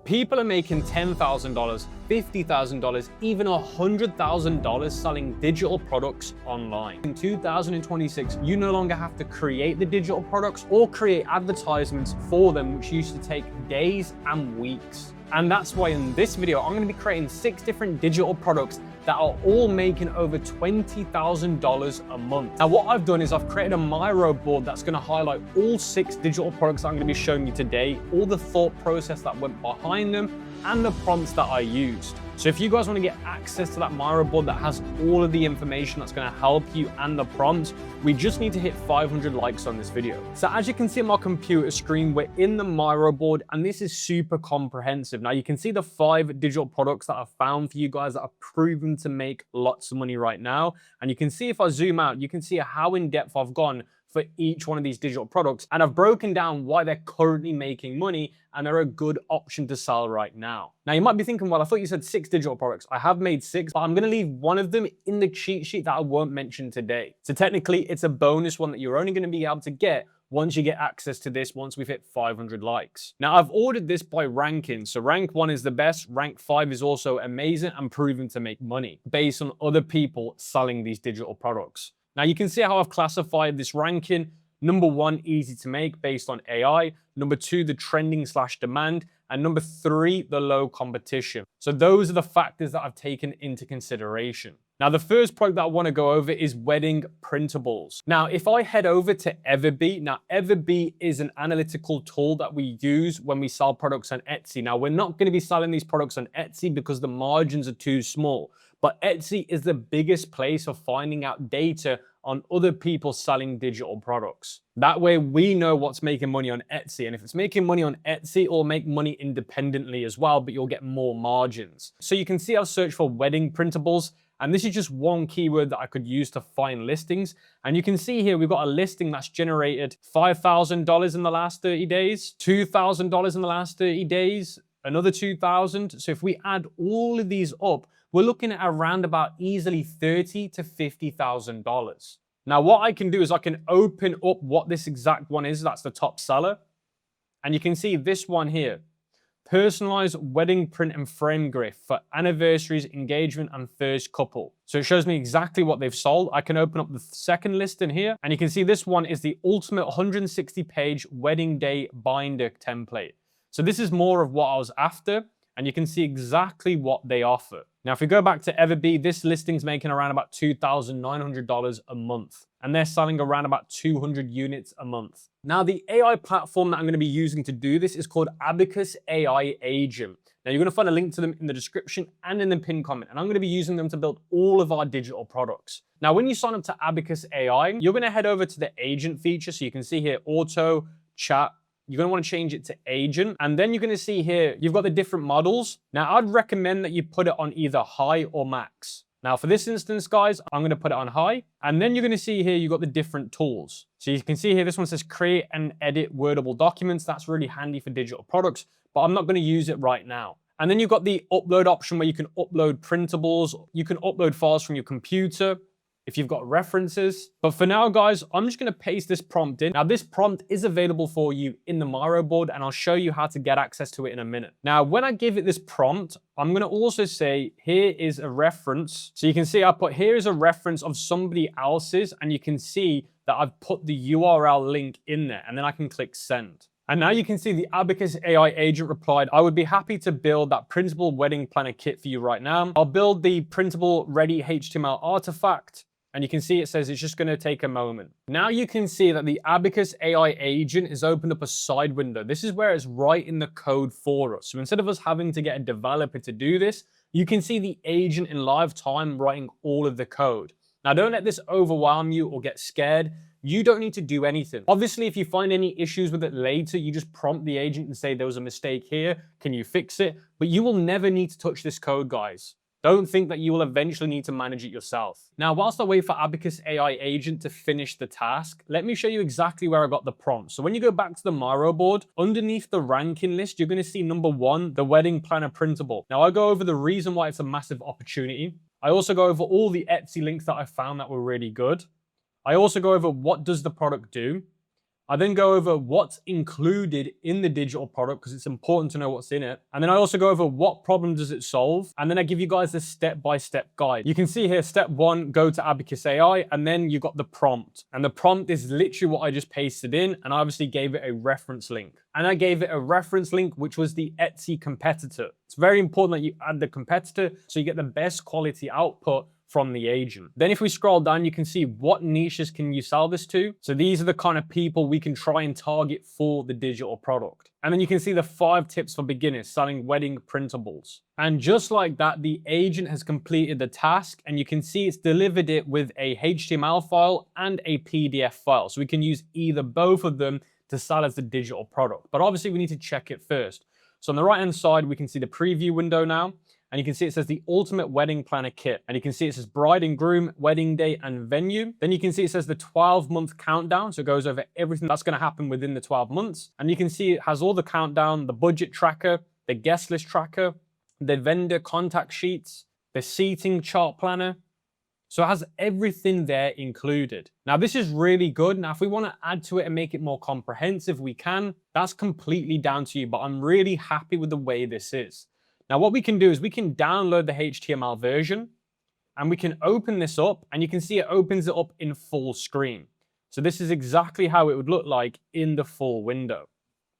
People are making $10,000, $50,000, even $100,000 selling digital products online. In 2026, you no longer have to create the digital products or create advertisements for them, which used to take days and weeks. And that's why in this video, I'm going to be creating 6 different digital products that are all making over $20,000 a month. Now, what I've done is I've created a Miro board that's going to highlight all 6 digital products that I'm going to be showing you today, all the thought process that went behind them, and the prompts that I used. So if you guys want to get access to that Miro board that has all of the information that's going to help you and the prompts, we just need to hit 500 likes on this video. So as you can see on my computer screen, we're in the Miro board, and this is super comprehensive. Now you can see the 5 digital products that I've found for you guys that are proven to make lots of money right now. And you can see if I zoom out, you can see how in depth I've gone for each one of these digital products, and I've broken down why they're currently making money and are a good option to sell right now. Now you might be thinking, well, I thought you said 6 digital products. I have made 6, but I'm gonna leave one of them in the cheat sheet that I won't mention today. So technically it's a bonus one that you're only gonna be able to get once you get access to this, once we've hit 500 likes. Now I've ordered this by ranking. So rank 1 is the best, rank 5 is also amazing and proven to make money based on other people selling these digital products. Now you can see how I've classified this ranking. Number 1, easy to make based on AI. Number 2, the trending / demand. And number 3, the low competition. So those are the factors that I've taken into consideration. Now the first product that I want to go over is wedding printables. Now if I head over to Everbee, now Everbee is an analytical tool that we use when we sell products on Etsy. Now we're not going to be selling these products on Etsy because the margins are too small. But Etsy is the biggest place for finding out data on other people selling digital products. That way we know what's making money on Etsy. And if it's making money on Etsy, it'll make money independently as well, but you'll get more margins. So you can see I've searched for wedding printables, and this is just one keyword that I could use to find listings. And you can see here, we've got a listing that's generated $5,000 in the last 30 days, $2,000 in the last 30 days, another 2,000. So if we add all of these up, we're looking at around about easily $30,000 to $50,000. Now, what I can do is I can open up what this exact one is. That's the top seller. And you can see this one here, personalized wedding print and frame gift for anniversaries, engagement, and first couple. So it shows me exactly what they've sold. I can open up the second listing here, and you can see this one is the ultimate 160-page wedding day binder template. So this is more of what I was after, and you can see exactly what they offer. Now, if we go back to Everbee, this listing's making around about $2,900 a month, and they're selling around about 200 units a month. Now, the AI platform that I'm going to be using to do this is called Abacus AI Agent. Now, you're going to find a link to them in the description and in the pinned comment, and I'm going to be using them to build all of our digital products. Now, when you sign up to Abacus AI, you're going to head over to the agent feature. So you can see here, auto, chat. You're going to want to change it to agent. And then you're going to see here, you've got the different models. Now, I'd recommend that you put it on either high or max. Now, for this instance, guys, I'm going to put it on high. And then you're going to see here, you've got the different tools. So you can see here, this one says create and edit Wordable documents. That's really handy for digital products, but I'm not going to use it right now. And then you've got the upload option where you can upload printables. You can upload files from your computer if you've got references. But for now, guys, I'm just going to paste this prompt in. Now, this prompt is available for you in the Miro board, and I'll show you how to get access to it in a minute. Now, when I give it this prompt, I'm going to also say, here is a reference. So you can see I put, here is a reference of somebody else's, and you can see that I've put the URL link in there, and then I can click send. And now you can see the Abacus AI agent replied, I would be happy to build that printable wedding planner kit for you right now. I'll build the printable ready HTML artifact. And you can see it says it's just going to take a moment. Now you can see that the Abacus AI agent has opened up a side window. This is where it's writing the code for us. So instead of us having to get a developer to do this, you can see the agent in live time writing all of the code. Now don't let this overwhelm you or get scared. You don't need to do anything. Obviously, if you find any issues with it later, you just prompt the agent and say there was a mistake here. Can you fix it? But you will never need to touch this code, guys. Don't think that you will eventually need to manage it yourself. Now, whilst I wait for Abacus AI Agent to finish the task, let me show you exactly where I got the prompt. So when you go back to the Miro board, underneath the ranking list, you're going to see number 1, the wedding planner printable. Now, I go over the reason why it's a massive opportunity. I also go over all the Etsy links that I found that were really good. I also go over what does the product do. I then go over what's included in the digital product because it's important to know what's in it. And then I also go over what problem does it solve. And then I give you guys a step-by-step guide. You can see here, step 1, go to Abacus AI, and then you got the prompt. And the prompt is literally what I just pasted in, and I obviously gave it a reference link. And I gave it a reference link, which was the Etsy competitor. It's very important that you add the competitor so you get the best quality output from the agent. Then if we scroll down, you can see what niches can you sell this to. So these are the kind of people we can try and target for the digital product. And then you can see the 5 tips for beginners selling wedding printables. And just like that, the agent has completed the task, and you can see it's delivered it with a HTML file and a PDF file. So we can use either both of them to sell as the digital product. But obviously we need to check it first. So on the right-hand side, we can see the preview window now. And you can see it says the Ultimate Wedding Planner Kit. And you can see it says bride and groom, wedding day, and venue. Then you can see it says the 12-month countdown. So it goes over everything that's going to happen within the 12 months. And you can see it has all the countdown, the budget tracker, the guest list tracker, the vendor contact sheets, the seating chart planner. So it has everything there included. Now, this is really good. Now, if we want to add to it and make it more comprehensive, we can. That's completely down to you, but I'm really happy with the way this is. Now, what we can do is we can download the HTML version, and we can open this up, and you can see it opens it up in full screen. So this is exactly how it would look like in the full window.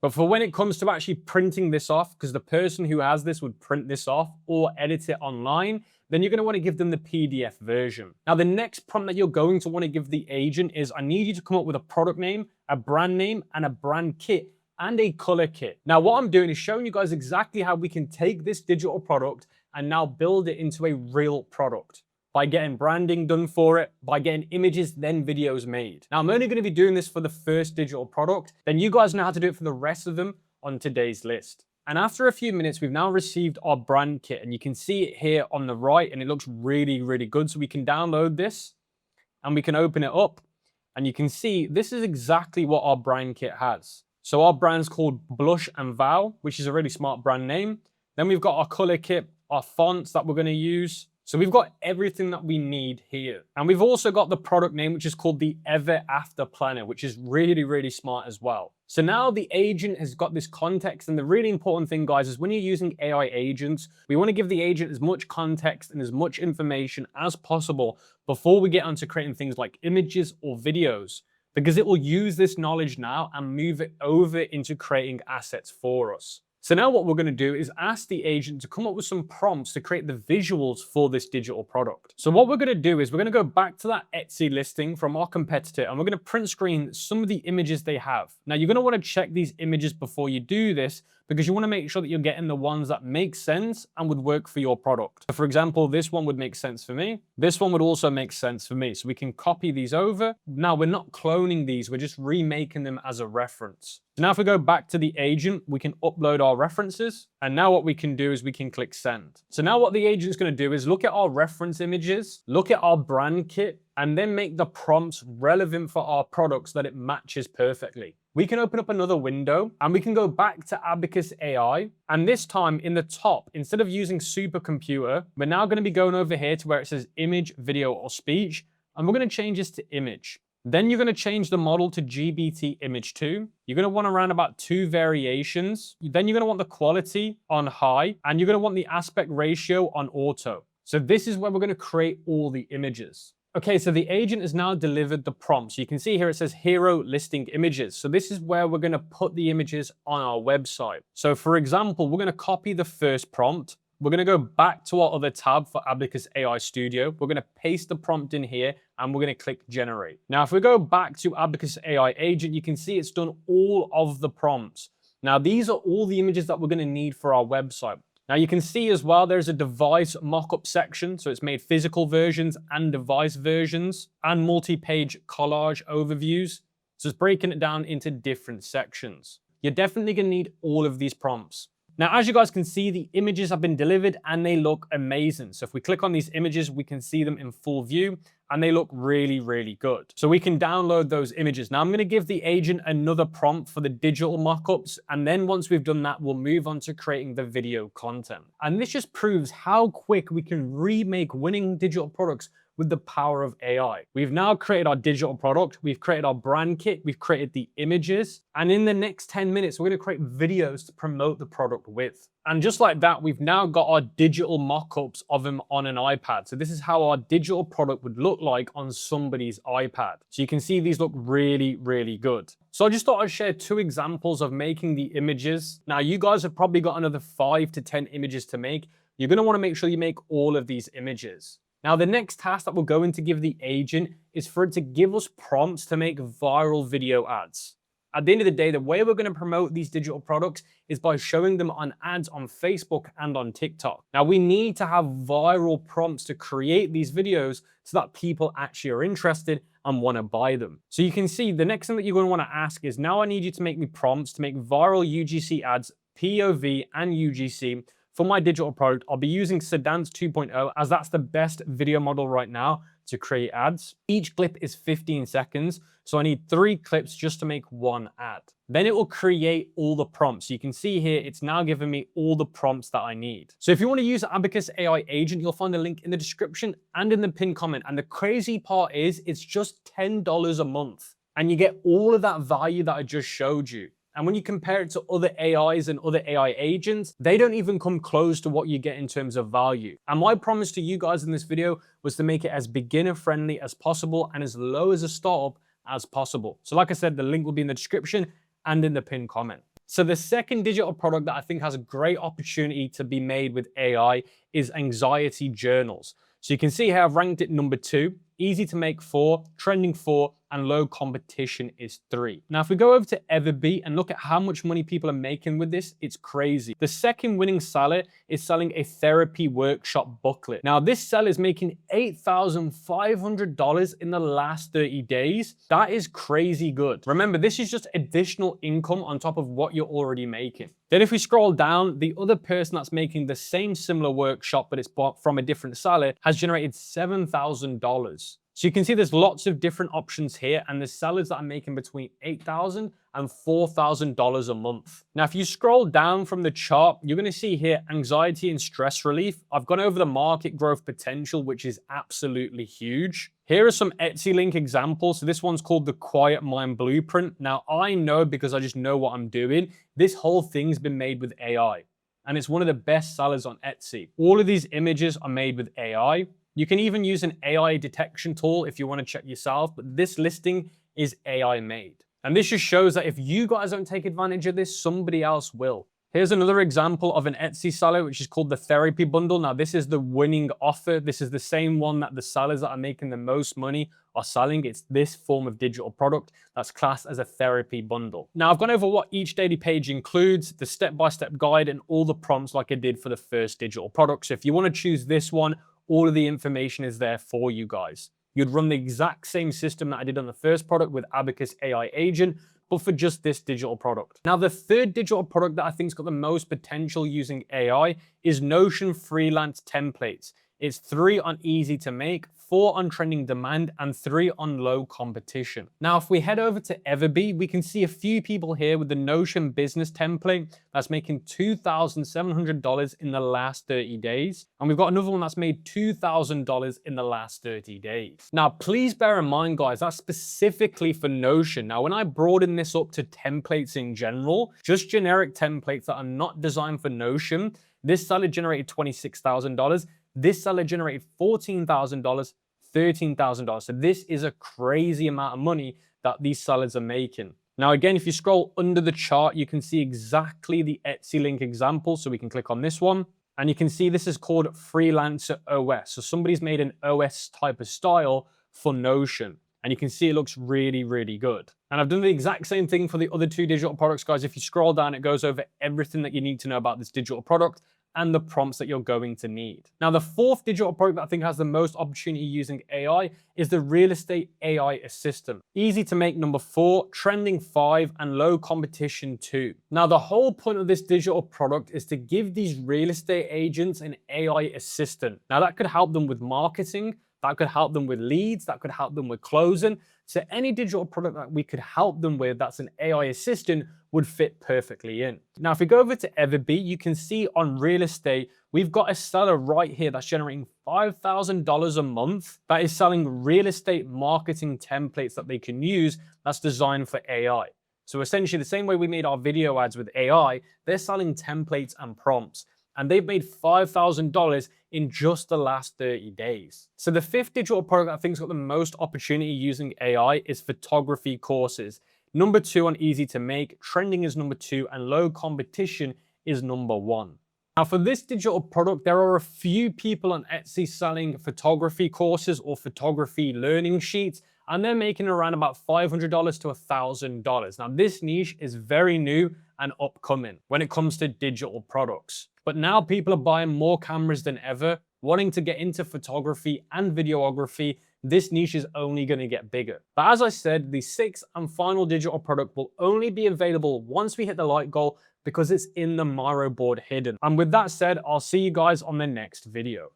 But for when it comes to actually printing this off, because the person who has this would print this off or edit it online, then you're going to want to give them the PDF version. Now, the next prompt that you're going to want to give the agent is, I need you to come up with a product name, a brand name, and a brand kit, and a color kit. Now, what I'm doing is showing you guys exactly how we can take this digital product and now build it into a real product by getting branding done for it, by getting images, then videos made. Now, I'm only going to be doing this for the first digital product. Then you guys know how to do it for the rest of them on today's list. And after a few minutes, we've now received our brand kit, and you can see it here on the right, and it looks really, really good. So we can download this and we can open it up, and you can see this is exactly what our brand kit has. So our brand's called Blush and Vow, which is a really smart brand name. Then we've got our color kit, our fonts that we're going to use. So we've got everything that we need here. And we've also got the product name, which is called the Ever After Planner, which is really, really smart as well. So now the agent has got this context. And the really important thing, guys, is when you're using AI agents, we want to give the agent as much context and as much information as possible before we get onto creating things like images or videos, because it will use this knowledge now and move it over into creating assets for us. So now what we're going to do is ask the agent to come up with some prompts to create the visuals for this digital product. So what we're going to do is we're going to go back to that Etsy listing from our competitor, and we're going to print screen some of the images they have. Now, you're going to want to check these images before you do this, because you want to make sure that you're getting the ones that make sense and would work for your product. So for example, this one would make sense for me. This one would also make sense for me. So we can copy these over. Now, we're not cloning these. We're just remaking them as a reference. So now if we go back to the agent, we can upload our references. And now what we can do is we can click send. So now what the agent's going to do is look at our reference images, look at our brand kit, and then make the prompts relevant for our products that it matches perfectly. We can open up another window and we can go back to Abacus AI. And this time in the top, instead of using supercomputer, we're now going to be going over here to where it says image, video, or speech. And we're going to change this to image. Then you're going to change the model to GBT image 2. You're going to want around about 2 variations. Then you're going to want the quality on high, and you're going to want the aspect ratio on auto. So this is where we're going to create all the images. Okay, so the agent has now delivered the prompt. So you can see here it says hero listing images. So this is where we're going to put the images on our website. So for example, we're going to copy the first prompt. We're going to go back to our other tab for Abacus AI Studio. We're going to paste the prompt in here and we're going to click generate. Now, if we go back to Abacus AI Agent, you can see it's done all of the prompts. Now, these are all the images that we're going to need for our website. Now, you can see as well, there's a device mockup section. So it's made physical versions and device versions and multi-page collage overviews. So it's breaking it down into different sections. You're definitely going to need all of these prompts. Now, as you guys can see, the images have been delivered and they look amazing. So if we click on these images, we can see them in full view and they look really, really good. So we can download those images. Now I'm going to give the agent another prompt for the digital mockups, and then once we've done that, we'll move on to creating the video content. And this just proves how quick we can remake winning digital products with the power of AI. We've now created our digital product, we've created our brand kit, we've created the images, and in the next 10 minutes, we're gonna create videos to promote the product with. And just like that, we've now got our digital mock-ups of them on an iPad. So this is how our digital product would look like on somebody's iPad. So you can see these look really, really good. So I just thought I'd share 2 examples of making the images. Now you guys have probably got another 5 to 10 images to make. You're gonna wanna make sure you make all of these images. Now, the next task that we're going to give the agent is for it to give us prompts to make viral video ads. At the end of the day, the way we're going to promote these digital products is by showing them on ads on Facebook and on TikTok. Now, we need to have viral prompts to create these videos so that people actually are interested and want to buy them. So you can see the next thing that you're going to want to ask is, now I need you to make me prompts to make viral UGC ads, POV and UGC. For my digital product, I'll be using Sedance 2.0 as that's the best video model right now to create ads. Each clip is 15 seconds, so I need 3 clips just to make 1 ad. Then it will create all the prompts. You can see here, it's now giving me all the prompts that I need. So if you want to use Abacus AI Agent, you'll find a link in the description and in the pinned comment. And the crazy part is it's just $10 a month, and you get all of that value that I just showed you. And when you compare it to other AIs and other AI agents, they don't even come close to what you get in terms of value. And my promise to you guys in this video was to make it as beginner friendly as possible and as low as a startup as possible. So like I said, the link will be in the description and in the pinned comment. So the second digital product that I think has a great opportunity to be made with AI is anxiety journals. So you can see here I've ranked it number 2, easy to make 4, trending 4, and low competition is 3. Now, if we go over to Everbee and look at how much money people are making with this, it's crazy. The second winning seller is selling a therapy workshop booklet. Now, this seller is making $8,500 in the last 30 days. That is crazy good. Remember, this is just additional income on top of what you're already making. Then if we scroll down, the other person that's making the same similar workshop, but it's bought from a different seller, has generated $7,000. So you can see there's lots of different options here, and there's sellers that are making between $8,000 and $4,000 a month. Now, if you scroll down from the chart, you're going to see here anxiety and stress relief. I've gone over the market growth potential, which is absolutely huge. Here are some Etsy link examples. So this one's called the Quiet Mind Blueprint. Now, I know because I just know what I'm doing, this whole thing's been made with AI, and it's one of the best sellers on Etsy. All of these images are made with AI. You can even use an AI detection tool if you want to check yourself, but this listing is AI made. And this just shows that if you guys don't take advantage of this, somebody else will. Here's another example of an Etsy seller, which is called the Therapy Bundle. Now, this is the winning offer. This is the same one that the sellers that are making the most money are selling. It's this form of digital product that's classed as a therapy bundle. Now, I've gone over what each daily page includes, the step-by-step guide, and all the prompts like I did for the first digital product. So if you want to choose this one, all of the information is there for you guys. You'd run the exact same system that I did on the first product with Abacus AI Agent, but for just this digital product. Now, the third digital product that I think's got the most potential using AI is Notion freelance templates. It's 3 on easy to make, 4 on trending demand, and 3 on low competition. Now, if we head over to Everbee, we can see a few people here with the Notion business template that's making $2,700 in the last 30 days. And we've got another one that's made $2,000 in the last 30 days. Now, please bear in mind, guys, that's specifically for Notion. Now, when I broaden this up to templates in general, just generic templates that are not designed for Notion, this seller generated $26,000. This seller generated $14,000, $13,000. So this is a crazy amount of money that these sellers are making. Now, again, if you scroll under the chart, you can see exactly the Etsy link example. So we can click on this one, and you can see this is called Freelancer OS. So somebody's made an OS type of style for Notion, and you can see it looks really, really good. And I've done the exact same thing for the other 2 digital products, guys. If you scroll down, it goes over everything that you need to know about this digital product and the prompts that you're going to need. Now, the 4th digital product that I think has the most opportunity using AI is the Real Estate AI Assistant. Easy to make, number 4, trending 5, and low competition 2. Now, the whole point of this digital product is to give these real estate agents an AI assistant. Now, that could help them with marketing, That could help them with leads, that could help them with closing. So any digital product that we could help them with that's an AI assistant would fit perfectly in. Now, if we go over to Everbee, you can see on real estate, we've got a seller right here that's generating $5,000 a month that is selling real estate marketing templates that they can use that's designed for AI. So essentially the same way we made our video ads with AI, they're selling templates and prompts. And they've made $5,000 in just the last 30 days. So the fifth digital product I think's got the most opportunity using AI is photography courses. Number 2 on easy to make, trending is number 2, and low competition is number 1. Now for this digital product, there are a few people on Etsy selling photography courses or photography learning sheets, and they're making around about $500 to $1,000. Now this niche is very new and upcoming when it comes to digital products. But now people are buying more cameras than ever, wanting to get into photography and videography. This niche is only going to get bigger. But as I said, the sixth and final digital product will only be available once we hit the light goal because it's in the Miro board hidden. And with that said, I'll see you guys on the next video.